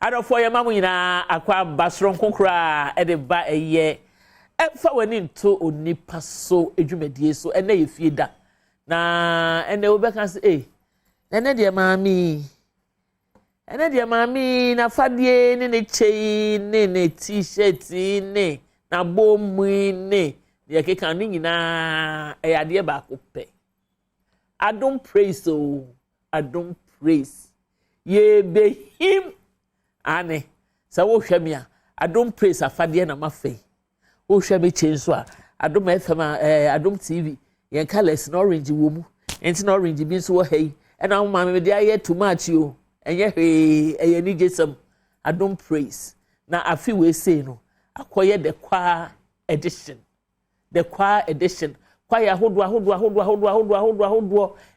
Adofo ye mamu nyina akwa basron kokra e de ba eye emfa wani nto nipa so edwumadie so ene ye fie da na ene wo beka se ene de mami na fadie ne chei ne t-shirt ne na bomu ne ye keka ni nyina e ade ba ko pe Adom praise Adom praise ye be him ane sa wo hwame a Adom praise afade na mafe wo hwame chenso a Adom FM Adom TV yen colors na orange wo mu enti na orange bi nso wo hei ena wo ma me de aye too much o enye hwe eye ni jesam Adom praise na afi we say no akoye the choir edition kwa ya hodo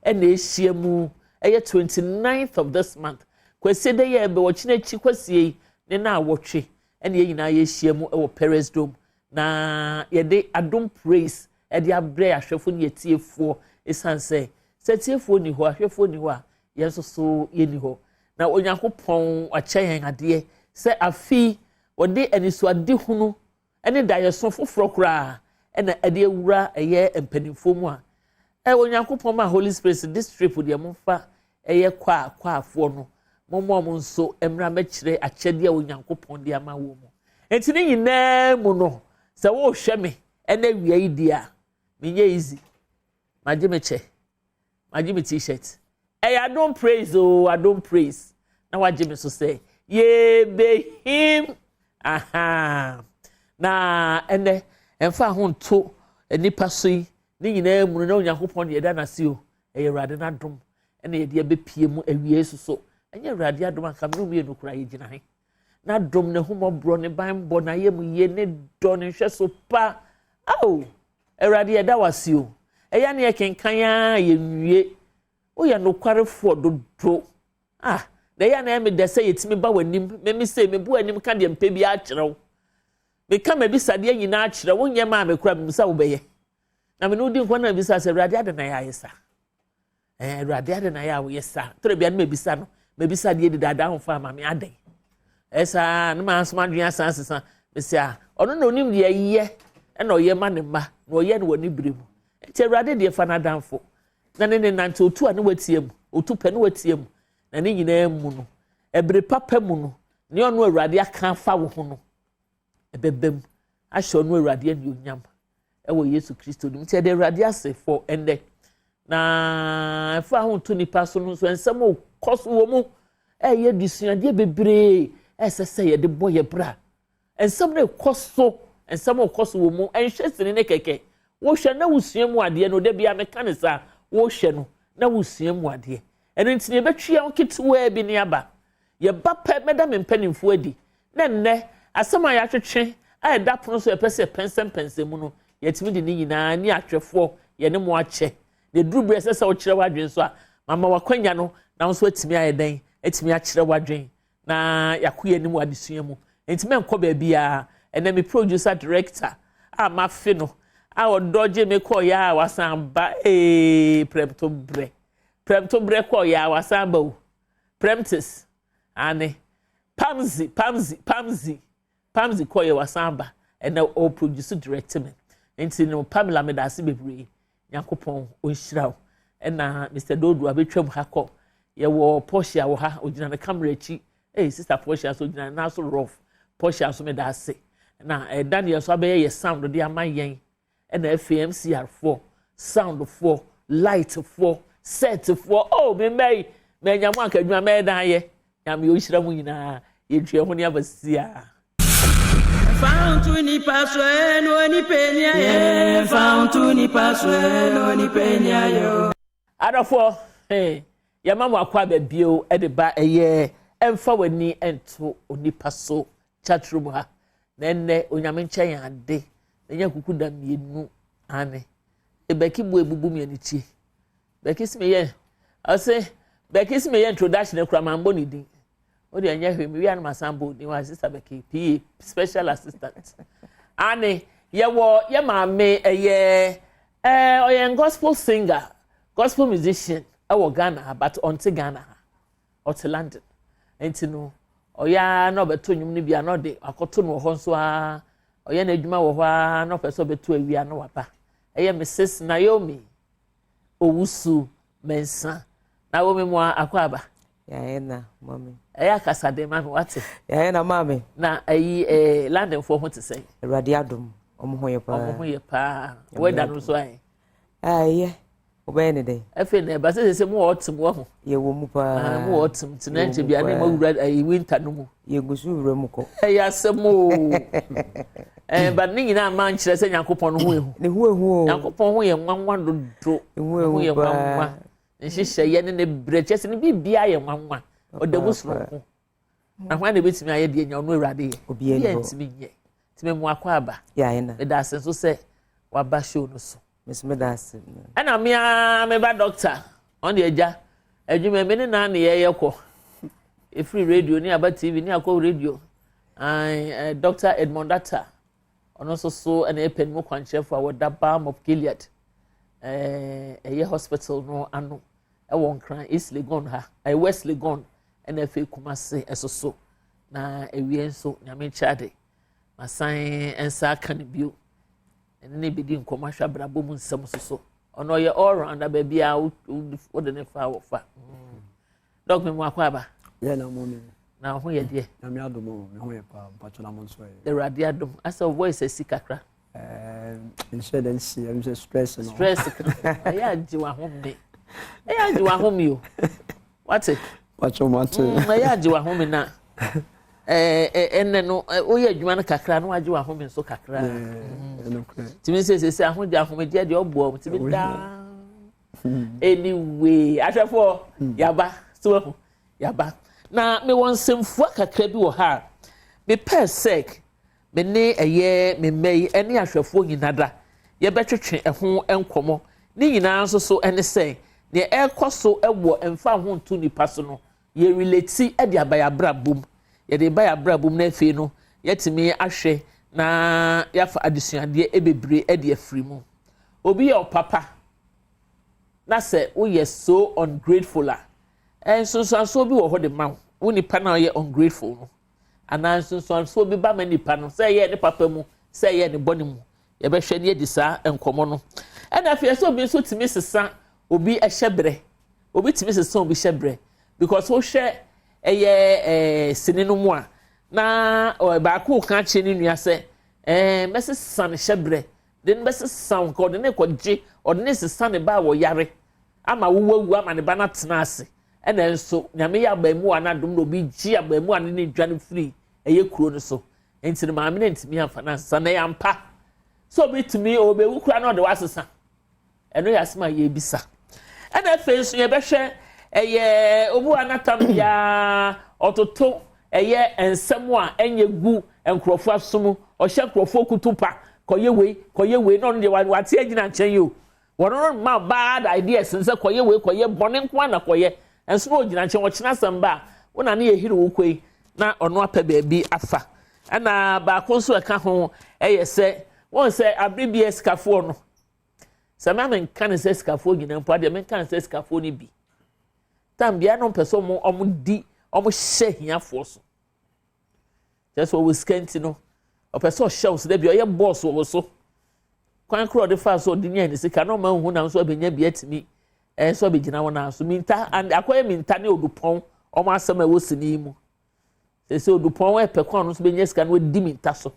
ena ehia mu eye 29th of this month kwese de ye be wo chinechi kwasie ne na awotwe ene ye nyina ye hia mu e wo Paris Dome na ye de Adom praise e de abre ahwefo ne yetiefo esanse setiefo ni ho ahwefo ni ho a ye so ye ni ho na onyankopon akyɛn ade se afi wo de aniso ade hunu ene da ye so foforo kra ena ade ewura eye empanimfo mu a onyankopon ma Holy Spirit this trip de momfa eye kwa afo no mommo nso emra mekire akyɛde a onyankopon de ama wo mu enti ne nyina mu no se wo hwɛ me ena wia idi a menye easy maje meche maje me t-shirt Adom praise Adom praise na waje me so say ye be him aha na ene emfa ho nto nipa so yi ne nyina mu na onyankopon de da na se o Awurade na dom ene ye de abepie mu awie so enye Awurade adom aka me mu enukura ye gina he na dom ne humobro ne banbo na ye mu ye ne do ne hwe so pa au Awurade ye da wase o eya ne ye kenkan ya ye nwie o ye no kwarefo dodo da ya na me de se yetimi ba wanim me se me bu anim ka de mpa bi a kyerɛw me ka ma bi sade nyina a kyerɛ wo nyɛ ma me kura me sa wo bɛyɛ na me no di nkwa na bi sa se Awurade ade na ya yesa Awurade ade na ya wo yesa tore bia na me bi sa no me bi sa de di dada ho fa ma me aden esa na ma asoma dwen asansesa me se ono na onim de ye na oye ma ne ma na oye ne woni bremu enti Awurade de fa na danfo na ne nante otu a ne watiem otu pɛ ne watiem na ne nyina mu no ebre papa mu no ne ono Awurade aka fa wo ho no ebebem ahye ono Awurade ani onyam ewo Yesu Kristo nim tie de Awurade ase for ende na fa ho to nipa so no so ensem o koso wo mu ye dusuade bebre esese ye de boye bra ensem ne koso ensem o koso wo mu enhwesene ne keke wo hwe na wusua mu ade no de bia meka ne sa wo hwe no na wusua mu ade eno ntine betwia okitwa bi ne aba ye ba pe meda mempanimfo adi na nne asema ya twetwe a da pono so epese pensem mu no yetimi de ni nyina ni atwefo ye ne mo ache de durubre sese o kire wadwen so a mama wakwanya no na nso atimi ayeden atimi akire wadwen na yakoye ni mu adesua mu entimi enko ba bia ene me producer director a mafe no a odoje me ko ya wasan ba premto bre ko ya wasan ba o premtis ane Pamzi ko ya wasan ba ene o producer director me enti no Pamela me da se bebre Yakopon onhyira ena Mr. Dodo abetwam hakọ ye wo Porsche wo ha ogina na camera echi sister Porsche so ogina na so rough Porsche so me da ase na Daniel so abaye ye sound de amayen ena FMCR4 sound 4 light 4 set 4 me nyamu akadwuma me dan ye nyam yo hyira mu nyina ye tue ho ne abasia Nto Nipa so no ni penya ye Nto Nipa so no ni penya yo Adofo ya mamu akwa ba bio e de ba eye emfa wani Nto Nipa so chatroom ha na enne onyame nchen ade nya kuku da mienu ane ebeki bu ebubu mi anichi beki sime ye ase beki sime ye introduction e kura mambo ni din o de anya hwe mi wi an masambo ni wa sister beki PA special assistant ane ye wo ye maame eye oyen gospel singer gospel musician awo Ghana but onto Ghana onto London enti no oya na obeto nwum ni bia no de akoto no ho nso a oya na adwuma wo ho a na opeso beto awia no wapa eye Mrs. Naomi Owusu Mensa Naomi mo akwaba ya na mami eye kasade mami wate ya na mami na London for ho te say Awurade Adom omo ho ye pa weda no so ai aye obene dey efe na ba se mo otim wo ho ye wo mu pa mo otim tinanche bia na ma wura winter no mu ye gusu wura mu ko ya semo ba ni nyina ma nkyere se Nyankopon no ho ehu ne ho ehu Nyankopon ho ye nwanwa dodo ho ye nwanwa nhihye ye ne breche se ne bibia ye nwanwa odamu soro ho na hwan na betimi aye de nya ono Awurade ye obi ye ntimi nye timi mu akwa aba ya na me da senso se wa ba show no so me da se ana me ba doctor on the eja adwuma me ne na ye kɔ free radio ni aba TV ni akɔ radio Dr. Edmond Data ono so and a pen mo kwanche for our Balm of Gilead a hospital no ano e won kran East Legon ha West Legon and a fe Kumase eso na ewie nso nyame chade masan ensa kan bio ene bedi nkoma hwa brabo mu nsam so ono ye all round baby a wo de ne fa wo fa dog me mo akwaba ye na mo mi na ho ye de na me Adom me ho ye pa mpacho na mo nso ye the radio Adom as a voice sikakra insurance I'm just stress no stress ya ji wa ho me ya ji wa ho me o what it pacho mate ya ji wa ho me na enne no o ye adwuma no kakra no agi wa ho me so kakra timi se ahoja ho me de obo timi da anyway ahwefo yaba so yaba na me won semfua kakra bi wo ha me per sec me ne me mai ene ahwefo nyinada ye betwetwe ho enkomo ni nyina so ene sei ne ekoso ewo emfa ho Nto Nipa so no ye relate e de abaya brabum ye de baya brabum na afi no yetimi ahwe na yafa adesuade ebebre e de afri mu obi ye opapa na se wo ye so ungrateful so bi wo ho de ma wo nipa na ye ungrateful no ana so bi ba ma nipa no se ye ne papa mu se ye ne boni mu ye be hwe ne di sa enkomo no e na afia so bi so timi sesa obi ehyebre obi timi sesa obi hyebre because wo hwe sini no mu a na ba ko kan che ni nua se mesesa ne hyebre den mesesa ko de ne ko gye o de ne sesa ne ba wo yare ama wo ama ne ba na tena ase ena nso nyame ya ba mu ana dum no bi gye aba mu ana ne dwane free kuro no so enti ma me ntimi afa na sesa na ya mpa so bitimi obe wu kura na o de wasesa eno ya sema ye bisa ena fe nso ye behwe obu anatam ya ototo ensem a enye gu enkrofo asomu o hye krofo kutupa koye we no de wate agina nchen yo wono ma bad ideas nse koye bone nko na koye enso no gina nchen wo kina samba wona na ye hiri wo koi na ono apa baabi afa ana ba ko nso eka ho se won se abbs kafo no sama men kan se skafo gina mpo ade men kan se skafo ni bi tambia no peso mo omudi omo hye hiafo so just what we skenti no o peso shells de bi o ye boss wo so kwan kro de fa so de nya ni sika no ma hu na so abenya bi atimi so abegina wona so minta and akoye minta ne odupon omo asema wo sini mu se odupon we pekon no so benya sika no di minta so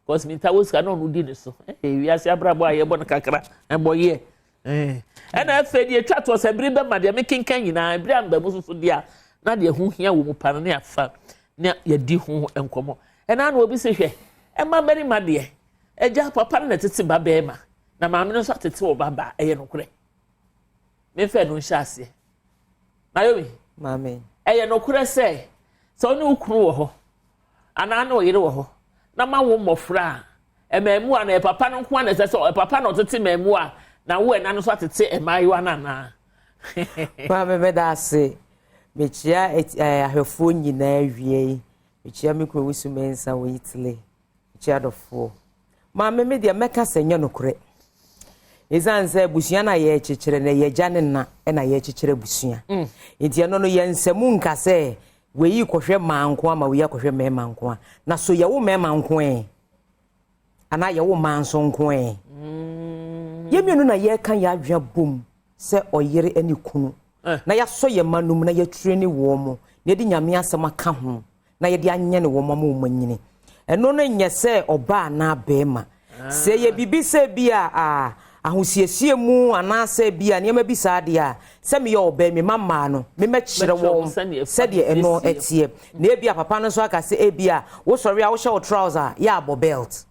because minta wo sika no di ne so wi ase abrabo aye bo no kakra embo ye ena afa die twa to se biri be ma de mekenkan nyina biri amba mu so dia na de hu hia wo mu pa ne afa na ye di hu enkomo ena na obi se hwe ema beri ma de eja papa na tete ba be ma na maame no so tete wo baba eye no kure me fe no nhyase na yo mi maame eye no kure se so ne ukuru wo ho ana na oyire wo ho na ma wo mmofra ememu a na papa no nko na se so papa no tete memu a na wo na no so atete emaiwa na na maame me da se mechia ahwefo nyina awie mechia me kro wisu mensa wo Italy mechia dofo maame me dia meka senya no kure ezanse busua na ye chechire na ye jane na na ye chechire busua enti no no ye nsemu nka se we yi kohwe manko ama we yi kohwe me manko na so ye wo me manko ana ye wo manso nko ye mienu na ye kan ya adwa bom se oyere ani kunu na ya so ye manum na ya treni wo mo na di nyame asem aka ho na ye di anye ne wo mo manyini eno no nye se oba na bema se ye bibi se bia ahosiesie mu anase bia ne ma bi saade a se me ye oba me mama no me mekire wo se de eno etie na e bia papa no so aka se e bia wo sori a wo hye trouser ya abo belt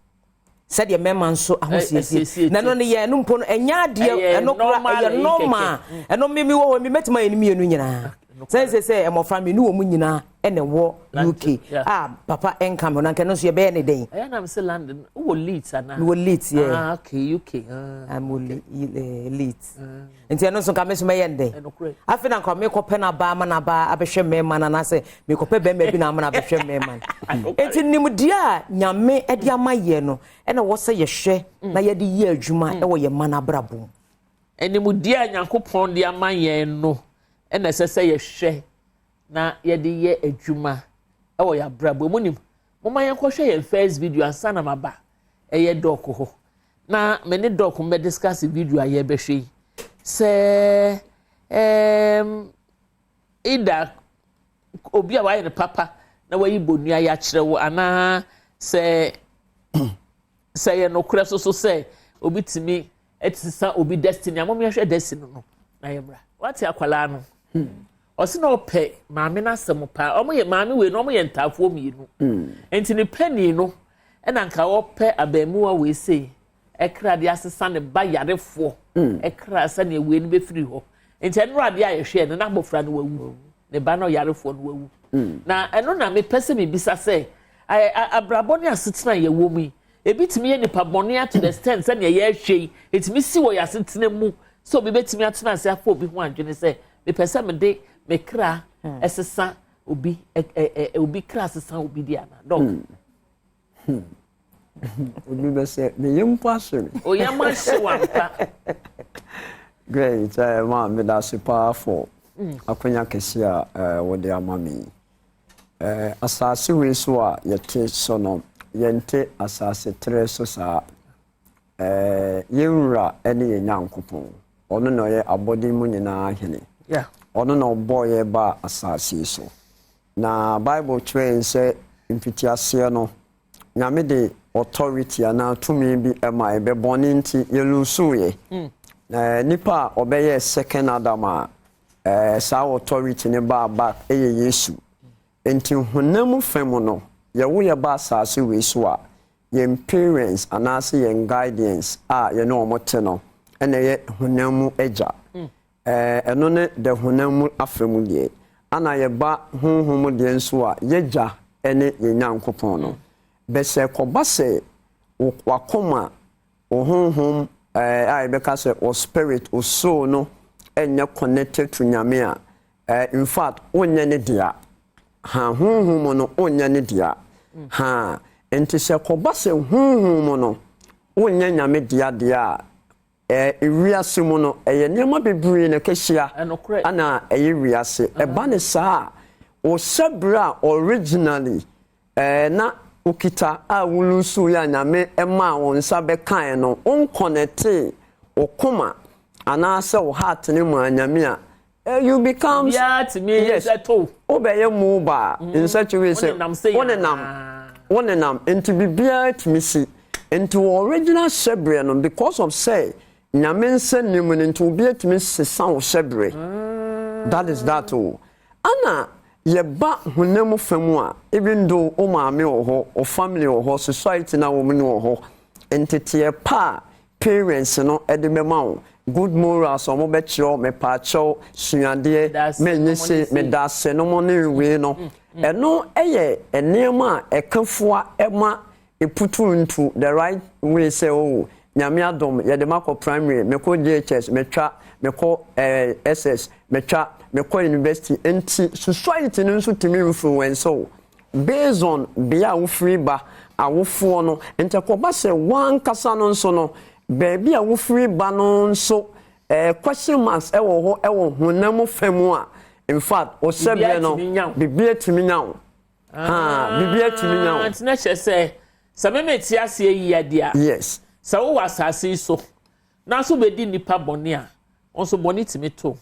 said your memman so ahosiesie na no ne ye no mpo no enya de eno kura ye normal eno mimi wo mi metima enimi enu nyina say emofra mi ni wo mu nyina ene wo UK papa encam na nke no so ye be ne den I am say London wo Leeds ana wo Leeds ye okay UK am Leeds enti eno so ka me so me ye den afi na kwa me ko pe na ba ma na ba abehwe memman na say me ko pe be ma bi na ma na abehwe memman enti nimdia nyame e dia maye no ena wo say ye hwe na ye de ye adwuma e wo ye mana brabom enimdia nyankopon dia maye no ena sese ye hwe na ye de ye adwuma e wo ya brabo munim moma ye kohwe ye first video ansa na maba e ye doc ho na me ne doc me discuss video aye be hwe se ida obi a wa ye papa na wa yi bonua ya kire wo ana se ye no kure so se obi timi etisa obi destiny amom ye hwe destiny no na ye bra what akwala no osi na ope maame na asem pa omo ye maame we no omo ye ntafo mienu enti ne pani no e na nka ope abamuwa we sei ekra de asesa ne ba yarefo ekra sa ne we ni be firi ho enti enro ade a ye hwe ne na bofra no wawu ne ba no yarefo no wawu na eno na me pese me bisa se abrabo ne asetena ye wo mu ebi timi ye nipa bone to the stand se ne ye hwe etimi si wo yasetena mu so obi betimi atena se afọ obi ho adwene se me pese me de me kra esesa obi obi kra esesa obi dia na dog obi be say me yimpo asere o yama hwampa great ma me da se powerful akonya kesi a wo de amami asase we so a yete so no yente asase tre so sa yewura ene yenyankopon ono no ye abodi mu nyina ahene yeah ono no boy ba asase so na bible train say impitiase no nyame de authority ana tumi bi ema ebe boni nti yelusu ye nipa obeye second Adam sa authority ne ba back eye Yesu enti honam fam no ye wo ye ba asase we so a ye parents anase ye guidance ye no omote no ene ye honam agya eno ne de honam afremu die ana ye ba honhom de nso a ye gya ene ye nyankopon no bese koba se wakoma honhom I because o spirit o soul no enya connected to nyame a in fact onye ne dia ha honhom no onye ne dia ha enti se koba se honhom no onye nyame dia dia wiase mu no eye nema bebree na kehia ana eye wiase eba ne saa o sabra originally na ukita a wulusu ya nyame ema wonsa be kan no on connect okoma ana se o heart ne mu anyame a you become yeah to me yes obeye mu ba in such a way say one nam into bibia to me see into original shebre no because of say nyame nse nimu into bibia to me se san shebre that is that all ana ye ba honam famu a even though o maame o ho family o ho society na wo mu ho entity pa parents no e de bema wo good morals o mo be kiro me pa cho suade me nyese me dase no mo ne we no eno eye enema ekafoa ema eputu into the right way say oh nyame adom ye de makọ primary me ko JHS me twa me ko SS me twa me ko university enti society no so timi influence so based on bia wo free ba awofo no enti ko ba se wan kasa no so no baby a wo free ba no so question marks e wo ho e wo honam famu a in fact o sebre no bibia timi nyawo bibia timi nyawo antina hye se meme ti ase yi ade yes se wo wasase so na so bedi nipa bone a onso bone timi to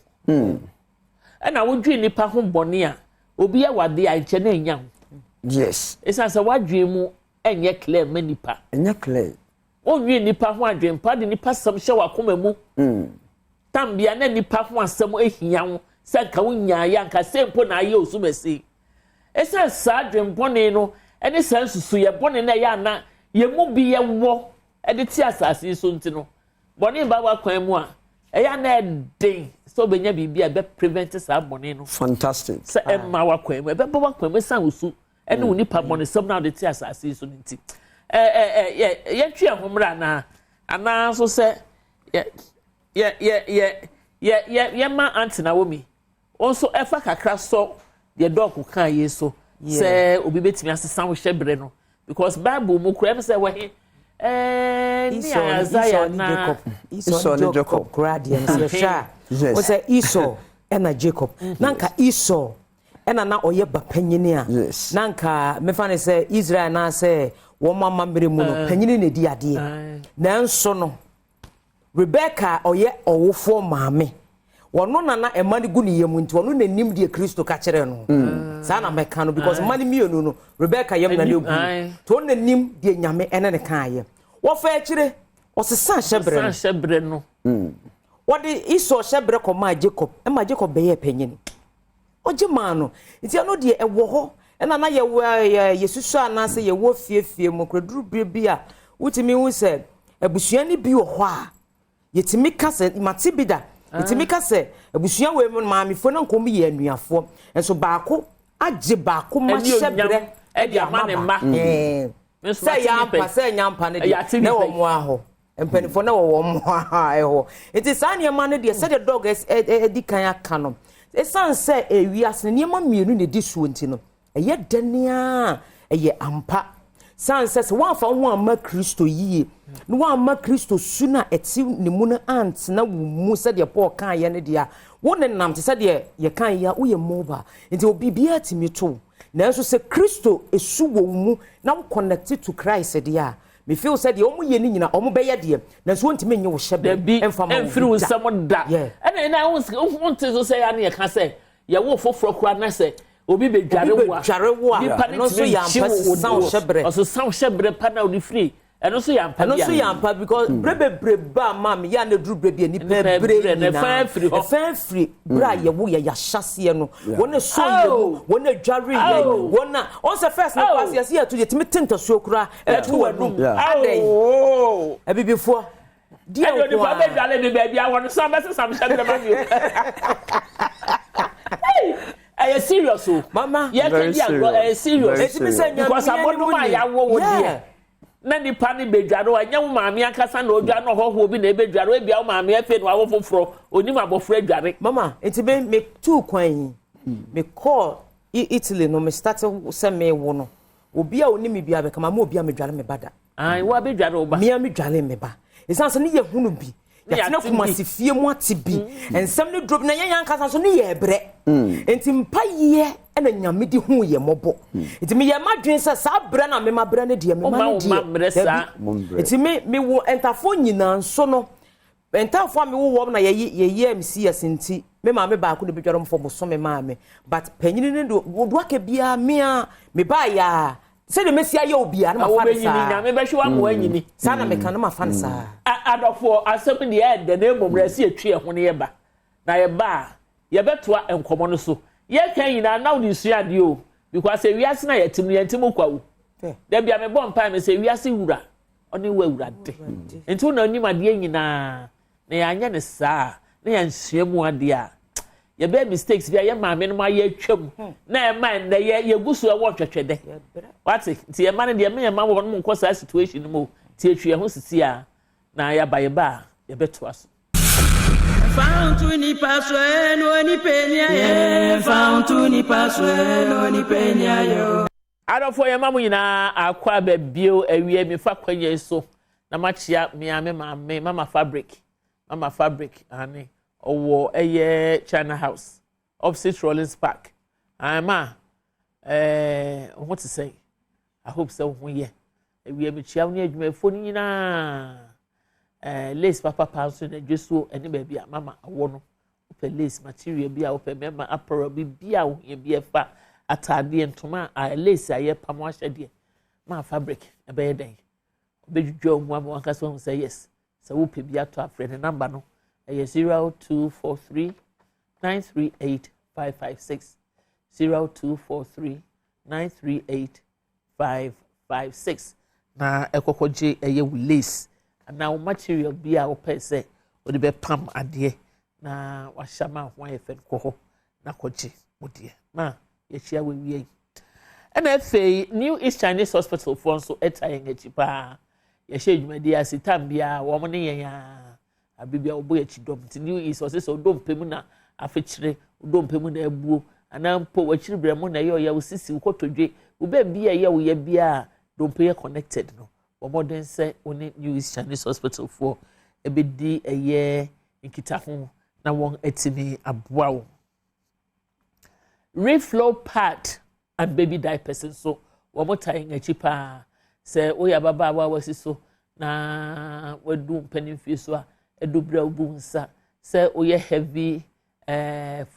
na wodwi nipa ho bone a obi ya wade a nche na enyawo yes esa se wadwe mu enye clear ma nipa enye clear onwi nipa ho adwen pa de nipa sam hye wakoma mu tambia na nipa ho asam ehia ho se ka wonya ya nka sempo na aye osumesi esa sa adwen bone no ene san susu ye bone na ya na ye mu bi ye wo ede ti asase so ntino bone ba wa kwan mu a eya na den so benya bibia be prevent sa bone no fantastic se emma wa kwan mu be ba wa kwan mu san usu ene woni pa bone sam na de ti asase so nti ye twa homra na ana so se ye ma antina wo mi onso efa kakra so de dog kan yeso say obi betimi asesa wo hyebre no because bible mu kura em say we ni Isaiah na Esau ni Jacob gradian say sha o say Esau na Jacob nanka Esau na oye bapanyini a nanka me fa ne say Israel na say wo mama mere mu no panyini na di ade na nso no Rebecca oye owofo maame wono nana emani gu ne yemu nti wono nanim die Kristo ka kire no sa na meka no because mani mienu no Rebecca yem na legu to nanim die nyame ene ne kan ye wo fa kire o sesa hyebre no wode Esau hyebre ko ma Jacob e ma Jacob be ye panyini oje ma no nti no die ewo ho ena na ye yesusu anase ye wo fiefie mo kreduru bi a wutimi hu se abusuani bi wo ho a yetimi kase matibida yetimi kase abusua we mo maamefo na nkom ye anuafo enso baako age baako ma hyebre e dia ma ne ma se yampa ne dia na wo mo aho empanifo na wo mo aho eho enti sa ne ma ne dia se the dog edi kan aka no esan se ewiase ne ma mienu ne di so enti no eye dania eye ampa sanse se wan fa ho amma Kristo yie no wan amma Kristo suna eti ne mu na ant na mu se de Paul kan ye ne dia won nam te se de ye kan ya wo ye moba nti obi bia timi to na so se Kristo esu wo mu na connected to Christ dia me feel said the omu ye ni nyina omu be ye de na so ntimi nye wo hyebe emfa ma emfiri wo sam da na won te so say ya na ye ka say ye wo foforo kura na say obi be dware wo no so yampa san hyebre o so san hyebre pa na odi free eno so yampa because brebebre ba mam ya na duru brebi ni bebre na fa free bra ye wo ya hyase no wona so ye wona dware ye wona on se first na pass ye ya to ye timi tinta so kura e to wadum adai ebibifo dia wo ni pa be dware ni ba bia wona so be se sam hyebre ma mi I serious o mama ye can be serious because abono ma ya wo die na nipa ni bedwaro anya wo maame akasa na odwa no hoho bi na ebedwaro e bia wo maame afi no awo foforo onim abofro adware mama enti me two kwan me call Italy no me start se me wo no obi a onim bia be kama ma obi a me dware me bada ai wo bedware o ba me dware me ba esanse ne ye hunu bi yatina kuma sifie mu atibi ensem ne drop na yan kasa so ne ye bre enti mpa ye na nyame di hu ye mobo enti me ye madwen se sa bre na me mabre ne de me ma di enti me wo entafo nyina so no entafo me wo na ye MC asenti me ma me ba ko de bedwaro mfo bo so me ma me but panyini ne do aka bia me a me ba ya se de mesia ye obia na ma fa sa me be hwa mo anyini sa na me kan na ma fa sa adofo asem de e de na emomra si etwe ho ne ye ba na ye ba ye betoa enkomo no so ye kan yina na wo disua de o because e wiase na ye tim yentim kwawo da bia me bon pa me se wiase wura oni wa wura de enti na onim ade nyina na ya anya ne saa na ya nsuamu ade a ye be mistakes bia ye maame no ma ye atwam na e man na ye gusu e wo twetwede what ti ye man de me ma wo no nko sa situation mo ti atwe ho sisi a na ya ba ye ba ye beto aso Found to Nipa so no ni penya found to Nipa so no ni penya yo adofo ye mamu nyina akwa ba bio awie mi fa kwanye so na machia miame mama fabric ani owo eye China house opposite Rollins Park. What to say? I hope so. We are mature near my phone lace papa pounds and just so any baby mama I want open lace material be open member apparel be out in be a fat atade and toma I lace I pamosh dear my fabric a bad day. Big Joe one cast one say yes. So we'll be out to a friend number no 0243 938 556 0243 938 556 na ekokoje eye lace na material bi a opɛ sɛ o de be pam ade na wa shama ho efen kɔ na kɔgye odie na ye chia we wie na afei New East Chinese Hospital for nso etaye ngachi pa ye hye dwumadi asitam bia wo mo ne yen a abibia obo ya chidom ti New East o se so dom pemu na afekyire dom pemu na abuo anampo wachiri bremu na ye osisi ukotodwe ube bia ye wo ye bia dom pe connected no modern say oni New East Chinese Hospital for ebedi eye nkita ho na won etini aboa wo reflow pad and baby diapers so wo motai ngachi pa say oya baba wa wasi so na wadu mpanimfie so a edubra obunsa say oya heavy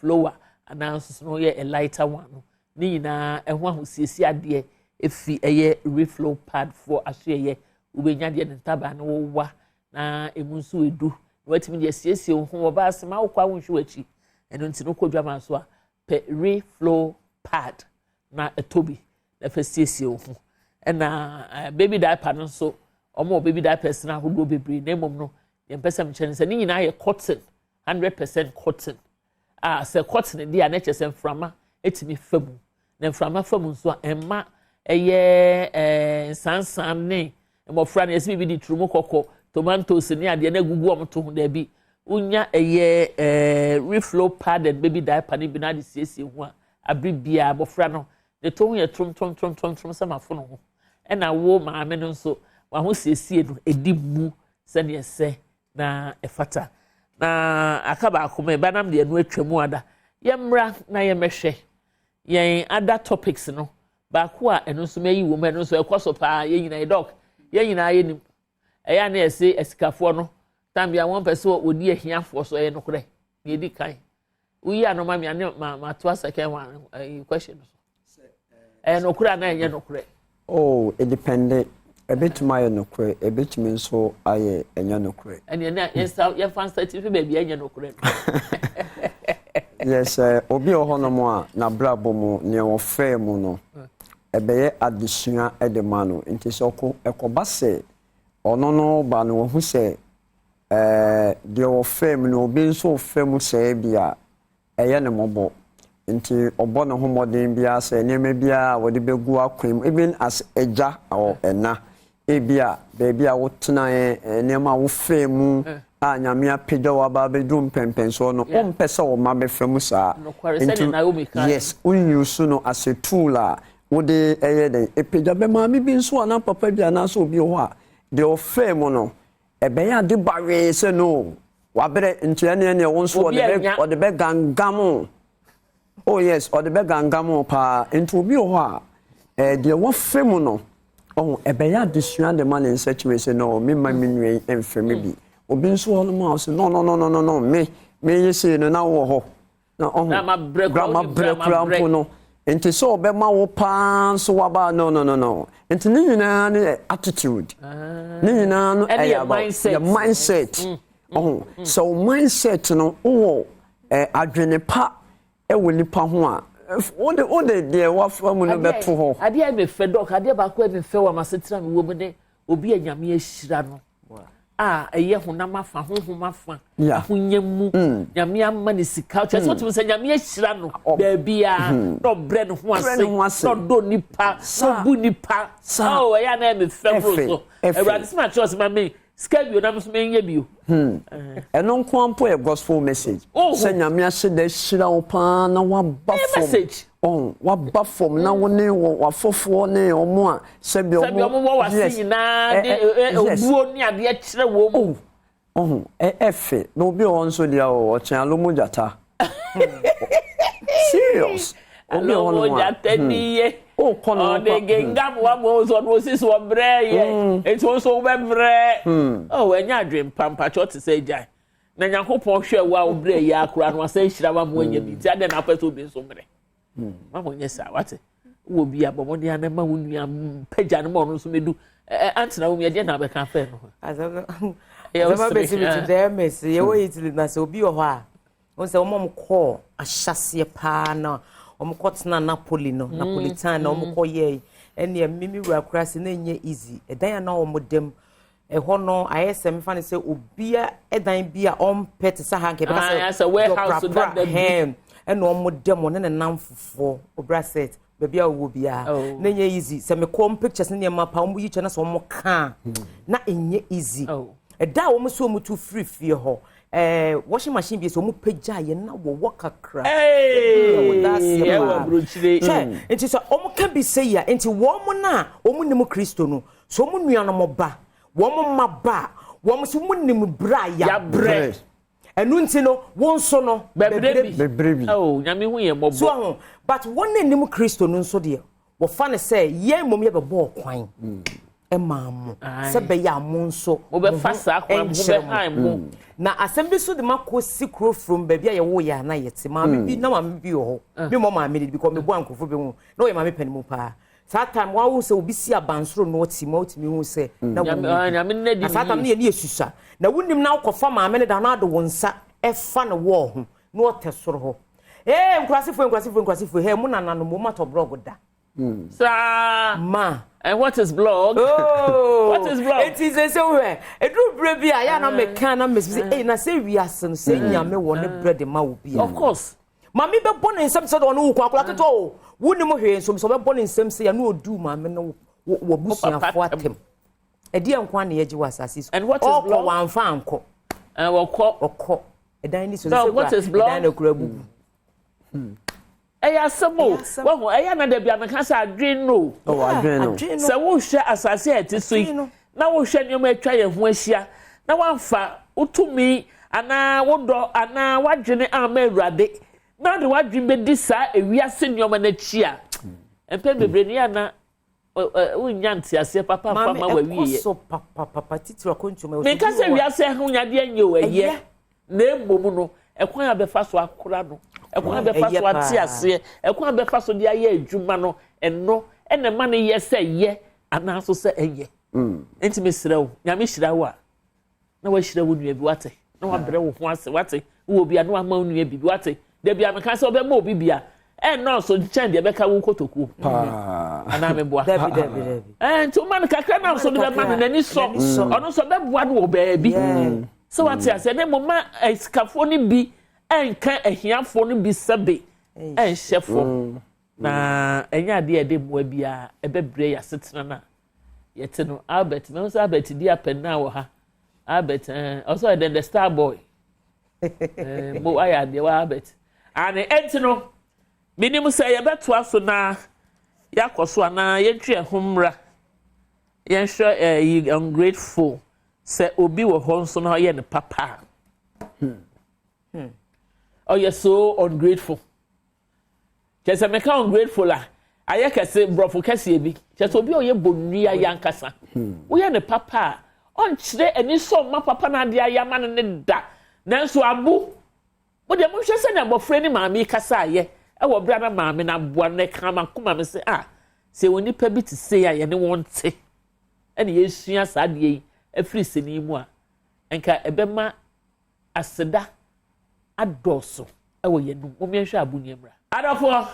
flower announce no ye a lighter one ni nyina ehwa ho siesi ade efi eye reflow pad for ahye ubenya de ntaba na wo na emunsu edu watimi de siesi ho wo ba asema wo kwa wonhwe achi eno nti no kodwa ma so a pe reflow pad na etobi na fa siesi ho na baby diaper no so omo baby diapers na hodo bebre na mom no ye mpesam chene se ni nyina ye cotton 100% cotton se cotton di na che se mframa etimi famu na mframa famu so emma eye sansan ne mofra na esibi di trumu kokko tomatoes ni ade na gugu omto ho da bi unya eye reflow pad and baby diaper ni bi na de siesie ho a abribia mofra no de to ho ye trom sama fo no ho na wo maame no so wa ho siesie no edi mu se ne se na efata na akaba akoma ba nam de no atwamu ada yemra na yemehwe yen other topics no ba ko a eno so mayi wo eno so ekoso pa ye nyina doc ye nyina ye nim eya na ese esikafo no tambia won pese odi ahiafo so ye no kore ye di kan uyi anoma me ane ma to second one question so no kore na ye no kore oh it depended a bit my no kore a bit me so aye enya no kore and ye fan certificate baby enya no kore yes obi ohonomo a na brabo mu ne wo fe mu no ebeye adesua edema no nti soko ekoba se ono no ba no hu se de wo fe mu no obi nso fe mu se bia eye ne mobo nti obo no homoden bia se neme bia wo de begu akwem even as eja or ena ebia bia wo tena nema wo fe mu nyame apeda wa ba bedum pempenso no ompese wo ma befemu saa yes unyusu no as a tool wo de den epeda be ma bi nso ana papa bia na so obi ho a de ofem no ebe ya de bare se no wa bere ntiane ne wo nso o de be gangam oh yes o de be gangam pa nti obi ho a de wo fem no oh ebe ya de sua de man in such way se no me ma minwe enfem bi obi nso ho no ma so no me yesi no na wo ho na oh grandma break no enti so be ma wo pan so wa ba no enti ni nyina ne attitude ni nyina no your mindset oh so mindset no wo adwene pa e wo nipa ho a o de wa famu no beto ho ade a be fe doc ade ba ko be fe wa masetira me wo mu ne obi anyame ahira no eye honam afa honhom afa ahonyam nyame amma ne sika twese otum se nyame ahira no ba bia no bre no ho ase no do nipa no bu nipa oh ya na me febro so everybody sma church ma me schedule na so me nya bio eno nko ampo e gospel message se nyame ahye da hira wo pa na wa ba message wa ba fom na wo ne wa fofo ne omo a se bi omo wa wasi na de obuo ni ade a kire wo mu efe no bi on so dia o chan lo mojata serious. Obi ono ja taniye. Oh, kono. De gengam wa mo so no sis wo bre ye. Enti so wo bre. Oh, enya adwem pampa cho te say jai. Na Nyankopon hwe wa wo bre ye akura no asan hira wa mo anya bi. Ti ade na apato bi so bre. Ma mo nya sa wate. Wo bi abomode ana ma wo nua pagya no mo no so medu. Antina wo me de na be kan fe no. Azama besi with them is ye wo Italy na so obi ho a. Won say omom call ahyase pa na omkotena Napoli no Napolitan na omkoye ene mimi wura krase na nye easy edan na omodem ho no ISM fa ne say obia edan bia ompet sa hanke be ka say warehouse so that the hem ene omodem ne namfofo obra set bebia wo bia na nye easy say me com pictures ne ma pa omu yi che na so omka na enye easy eda wo so omutu free fie ho washing machine bi so mu pagya ye na wo wakakra enti so omu ka bi say ya enti wo mu na omu nim Kristo no so mu nuano mo ba wo mu maba wo mu so mu nim bra ya bre enu enti no wo nso no bebrebi nyame hu ye mobo so but won na nim Kristo no nso de wo fa ne say ye mom ye be bo kwan emamu sebe ya monso wo be fasa akwa wo be han na asem so de makosi kro from baby ya wo ya na yete ma bi na ma bi ho bi mo ma me because me bo ankofo be hu na wo ma me panimu pa that time wa wo se obi si abansoro no otimi hu se na wo nyame na di that time ne esusa na wonim na akofa ma me ne da na ado wonsa efa ne wo ho na otesoro ho nkrasifo he mu nana no mo mato blog da sa ma. And what is blog? Oh, what is blog? It is so where. It do brebi ya na me kan na me say na say we asen say nyame wo ne bread ma wo bia. Of course. Mami be born nsem say do no wo kwakura keto. Wo ni mo hwe nsom so be born nsem say ya na odu mame no wo busuafo atem. E dia nkwa na ye gi wasase so. And what is blog? Wan fa anko. Okọ. Edan ni so so what is blog? Edan na kura bubu. Eya sebo wo eya na da bia me kan sa adwen no adwen no se wo hwe asase eti so na wo hwe nyoma atwa ye ho ahia na wamfa utumi ana wodo ana wadwene ama awurade na de wadwen be di sa ewiase nyoma na chia empe bebre ni ana unya ntiase papa fa ma wa wiye so papa titira kontuma me kan se wiase ho nyade anye wo eye na embom no ekwan abefa so akora no ekwan abefa so atiase ekwan abefa so dia ye adwuma no eno ene ma ne ye se ye anaso se eye enti mesrew nyame hyirawo a na wa hyirawo nua bi wate na wa brɛ wo ho ase wate wo bia na wa ma nua bi wate da bia me kan se obe ma obi bia no so chen de beka wo kotoku ana me boa David enti o man kakra na so de be ma nani so ono so be boa no baabi so wate ase ne moma esikafo ni bi enka ehiafo ni bi sebe enhyefo na enya de de boa bia ebebre ya setena na yete no Albert me so Albert di apena wo ha Albert also the star boy mo aya de wa Albert ane enti no minim say yebeto aso na yakoso ana yentwe ehumra yenhwe ungrateful say obi wo ho nso na ye ne papa oh you're so ungrateful just make ungrateful la aye kase brofo kase bi just obi oye bonua yankasa wo ye ne papa on kire eni so ma papa na de ayama ne da nanso abu wo de mo hwe se na bofre ni maami kasa aye ewo bra na maami na boa ne kama kuma me se se woni pa bi ti se ya ye ne wonte ene yesua saade yi afri seni mu a enka ebema aseda adoso ewo ye nu mo me hwe abunye mra adafo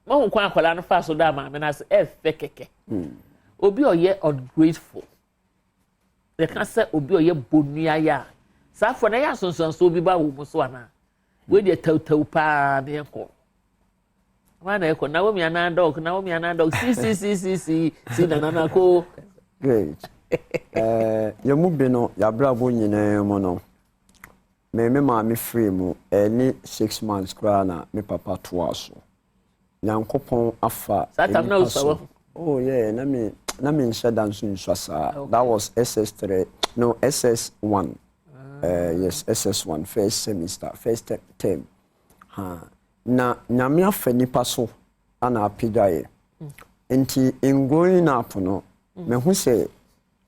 mo hu kwa akwala no fa so da maami na se efe keke obi oye ungrateful the cancer obi oye bonua ya safo na ya sonsonso obi ba wo mu so ana we de tawtaw pa na enko wana eko na wo mi ana dog si na ko great ya mu bi no ya brabo nyina mo no me ma me free mu ni 6 months kra na me papa to aso nyankopon afa oh yeah na me nshada nso nsasa that was SS3 no SS1 yes SS1 first semester first term na nyame afa nipa so ana apidaye enti in growing up no me hu say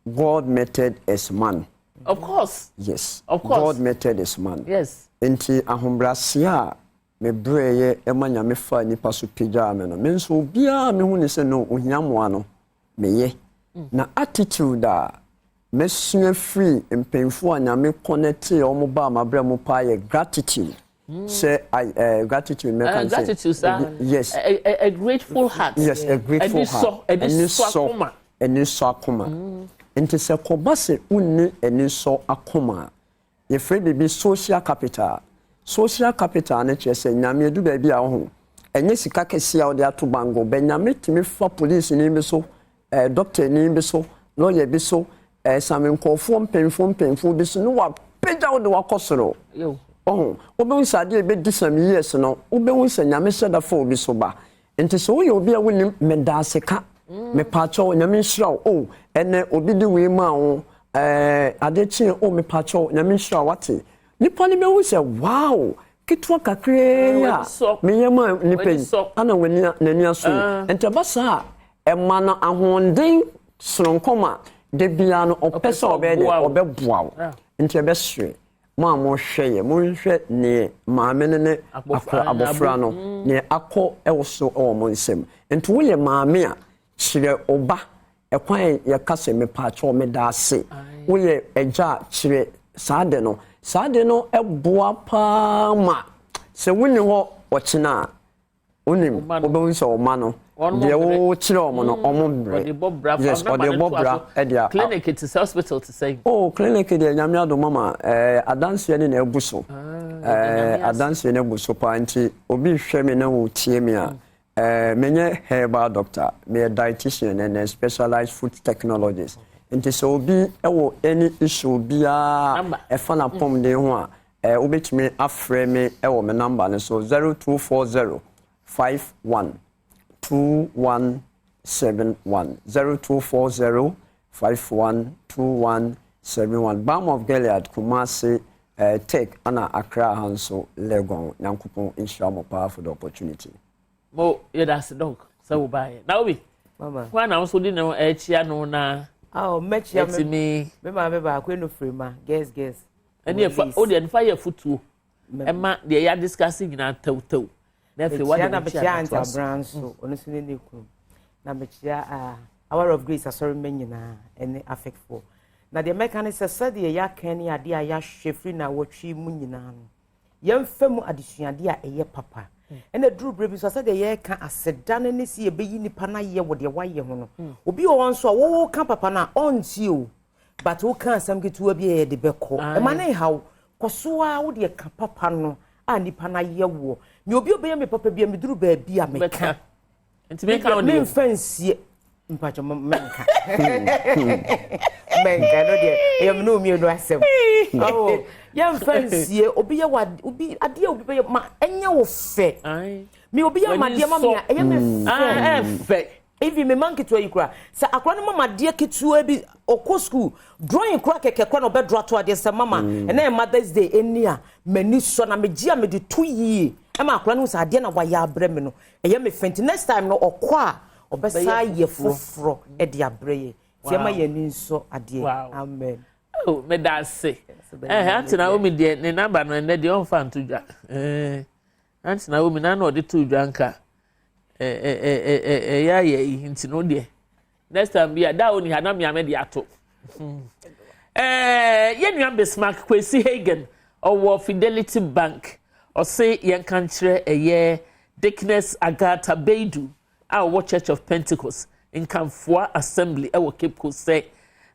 God meted as man. Of course. Yes. Of course. God meted as man. Yes. Enti ahombrasia me breye ema nyame fa nipa so pija me no. Me nso bia me hu ne se no ohiamoa no me ye. Na attitude a me sua free mpemfo a nyame connect omo ba mabre mo pa ye gratitude. Say gratitude me can say. Gratitude, sir. Yes. A grateful heart. Yes, a grateful heart. Eni so akoma. Enti se koba se unni eni so akoma. Ye free bibi social capital. Social capital na che se nyame edu ba bia ho. Enye sika kese a ode ato bango. Be nyame timi fa police ni bi so, doctor ni bi so, lawyer bi so, samen kofo mpemfo bi so no wa peda ode wa kosoro. Yo. Oh, obe sade be di some years no, obe hu se nyame sheda fa obi so ba. Enti so ye obi a woni medaseka. Me pacho nyame hira o ene obi di we ma wo adechi o me pacho nyame hira wate. Nipa ni me hu se wow, kitwa kakre ya. Me yema nipa ana wani nani aso. Enti basa e ma na ahonden sronkoma de bia no opesa obe de obeboa wo. Enti be hwe ma mo hweye mo hwe ne maame ne abofra no ne akọ ewoso o mo nsem. Enti wo ye maame a chire oba ekwan ye kase me paacho me da ase wo ye eja chire saade no eboa pa ma se woni ho ochina onim obewu so o ma no de wo chire o mo no o mo bre yes o de bobra e dia clinic it is hospital to say oh clinic de nyame ado mama adanse ne na ebuso adanse ne ebuso pa nti obi hwe me na wo tie me a menye herbal doctor, me a dietitian and a specialized food technologist. Nti so bi ewo any issue bia e fa na pom de ho a obetimi afre me ewo me number ne so 0240 51 2171 0240 51 2171 Balm of Gilead Kumasi take ana Accra Hanso Legon Nyankopon inshallah mo powerful the opportunity. Mo that's dog so buy now we mama when I also didn't know chia no na mechia me ma ba kwenu frema guess and if o dey fire futu e ma dey ya discussing na tawtaw na fe what na mechia anta brand so ono sine ne ku na mechia hour of grace asori menyina ene affect for na the mechanic said ya kan ya de ya hwefri na wotwi mu nyina no yemfam adesuade a eye papa ene duru brebi so said ye ka asedane ne si ebeyi nipa na ye wo de waye ho no obi o won so wo ka papa na onti o but wo ka asam ketu abi ye de beko e ma na hawo koso a wo de ka papa no a nipa na ye wo me obi obeye me papa bia me duru ba bia me ka enti me ka wo me fancy mpacho menka menka no de e me no mi no asem oh yam fancy obi ye wa obi ade obi be ma enye wo fe me obi ye ma de ma me e me fe even me man ketu ayikura sa akwa no mama de ketu bi okọ school drawing kura keke kwa no be draw to ade sa mama na Mother's Day eni a mani so na me gia me de 2 year e ma akwa no sa ade na wa ya abre me no e me fenti next time no okọ a obesa ye foforo e de abre ye ti ma ye ni so ade amen oh me da say antina wo me de ne number no ne de on fan to dwa antina wo me na no de to dwa nka ya ye ntino de next time bia da oni ha na me amede ato ye nua Bismarck Kwesi Hagen owo Fidelity Bank o say yen kan kire eye Dickness Agatha Beidu our Church of Pentecost in Kamfua Assembly e wo Cape Coast say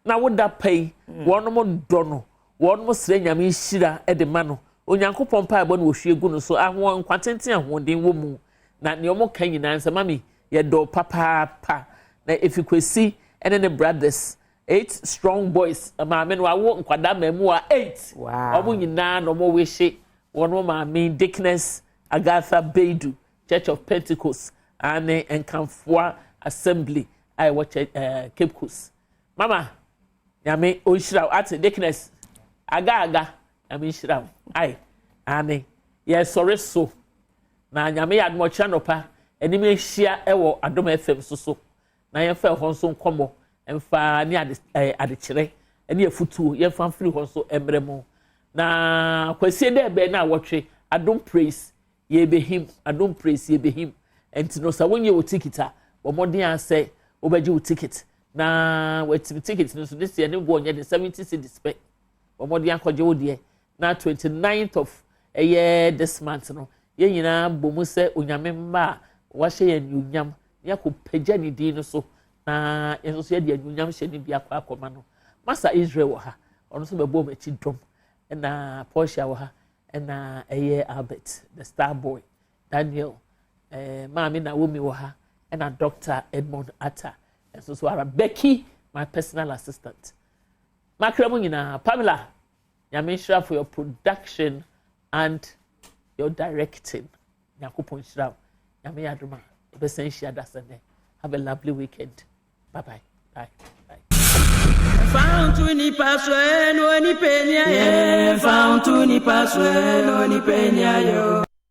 na woda pay won mo dono won mo sre nyame hira e de ma no onyankopon pa ebo no wo hwie gu no so ahwo nkwatenten ahoden wo mu na ne omo kan nyina nsa mami ye do papa na efikwesi ene ne brothers 8 strong boys maame no awo nkwada mamu a 8 omo nyina no mo wehye won mo maame Dickness Agatha Beidu Church of Pentecost ane Nkamfua Assembly I watch Cape Coast mama nyame o hira at Dickness aga nyame hira ai ane ye sorry so na nyame ya adom ọkye anopa enim ehia ewo Adom FM so na yɛmfa hɔ nso nkɔmmɔ ɛmfa ne adekyerɛ ɛne afutuo yɛmfa mfiri hɔ nso ɛmmerɛ na kwasie dɛ bɛn na wɔtwe Adom praise yɛbɛhim Adom praise yɛbɛhim ɛnti no sa wonye wo ticket a wɔmɔden asɛ wobɛgye wo ticket na wɔatimi ticket no so ne sɛ ne bo ɔnyɛ de 70 cedis pɛ wɔmɔden akɔgye wo deɛ na 29th of this month no yɛn nyinaa bomu sɛ onyame mma a wahyɛ yɛn nyunyam yɛkɔ pagya ne din no so na yɛn nso yɛde nyunyam hyɛ ne bi akɔma no masa Israel wɔ ha ɔno nso bɛbɔ ɔmo akyi dɔm ɛna Portia wɔ ha ɛna Albert the star boy Daniel maame na womi wɔ ha ɛna Dr. Edmond Atta ɛnso so ara Becky my personal assistant makra mu nyinaa Pamela nyame nhyira for your production and your directing nyakopɔn nhyira nyame yɛ adom a ɛbɛsan hyia da sɛ have a lovely weekend bye bye bye bye. Found to Nipa so no ni penya. Found to Nipa so no ni penya yo.